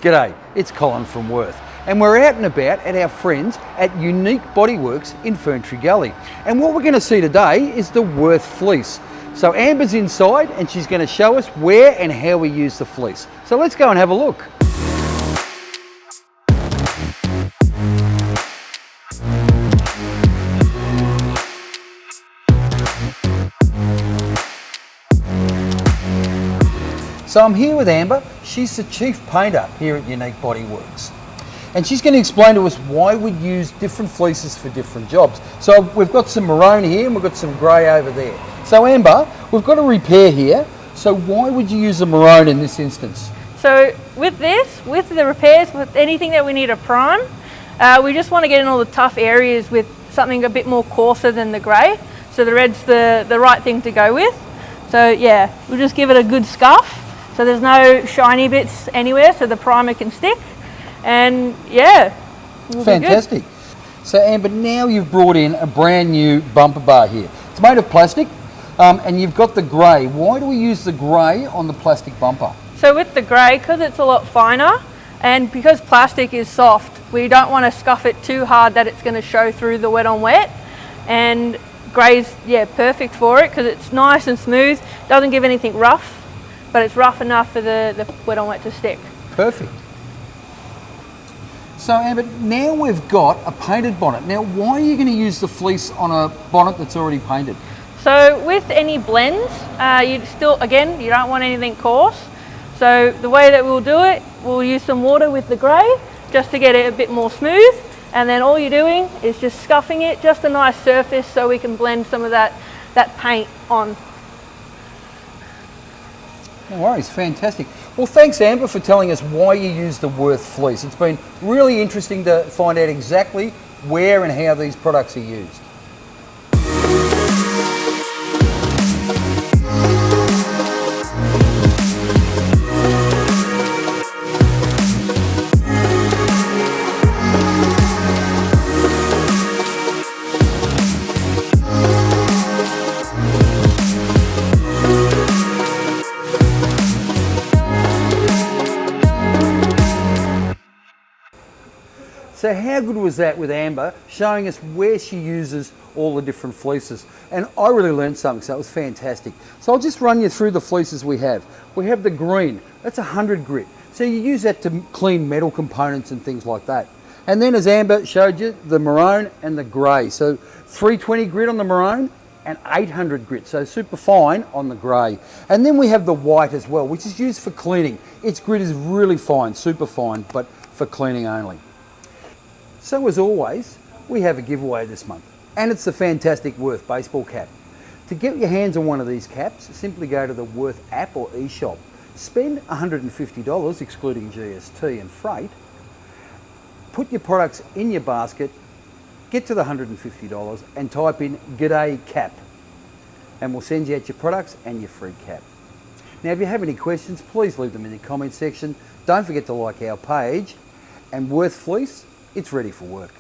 G'day, it's Colin from Wurth, and we're out and about at our friends at Unique Bodyworx in Ferntree Gully. And what we're going to see today is the Wurth Fleece. So Amber's inside and she's going to show us where and how we use the fleece. So let's go and have a look. So I'm here with Amber. She's the chief painter here at Unique Bodyworx. And she's going to explain to us why we use different fleeces for different jobs. So we've got some maroon here and we've got some grey over there. So Amber, we've got a repair here. So why would you use the maroon in this instance? So with this, with the repairs, with anything that we need to prime, we just want to get in all the tough areas with something a bit more coarser than the grey. So the red's the right thing to go with. So yeah, we'll just give it a good scuff. So there's no shiny bits anywhere, so the primer can stick. And yeah, we'll fantastic. So Amber, now you've brought in a brand new bumper bar here. It's made of plastic, and you've got the grey. Why do we use the grey on the plastic bumper? So with the grey, because it's a lot finer, and because plastic is soft, we don't want to scuff it too hard that it's going to show through the wet on wet. And grey's, yeah, perfect for it because it's nice and smooth, doesn't give anything rough, but it's rough enough for the wet on wet to stick. Perfect. So Amber, now we've got a painted bonnet. Now why are you going to use the fleece on a bonnet that's already painted? So with any blends, you don't want anything coarse. So the way that we'll do it, we'll use some water with the grey just to get it a bit more smooth. And then all you're doing is just scuffing it, just a nice surface so we can blend some of that paint on. No worries, fantastic. Well, thanks Amber for telling us why you use the Wurth Fleece. It's been really interesting to find out exactly where and how these products are used. So how good was that with Amber showing us where she uses all the different fleeces? And I really learned something, so it was fantastic. So I'll just run you through the fleeces we have. We have the green, that's 100 grit. So you use that to clean metal components and things like that. And then as Amber showed you, the maroon and the grey. So 320 grit on the maroon and 800 grit, so super fine on the grey. And then we have the white as well, which is used for cleaning. Its grit is really fine, super fine, but for cleaning only. So as always, we have a giveaway this month, and it's the fantastic Wurth baseball cap. To get your hands on one of these caps, simply go to the Wurth app or e-shop, spend $150 excluding GST and freight, put your products in your basket, get to the $150 and type in "G'day Cap," and we'll send you out your products and your free cap. Now if you have any questions, please leave them in the comment section. Don't forget to like our page, and Wurth Fleece, it's ready for work.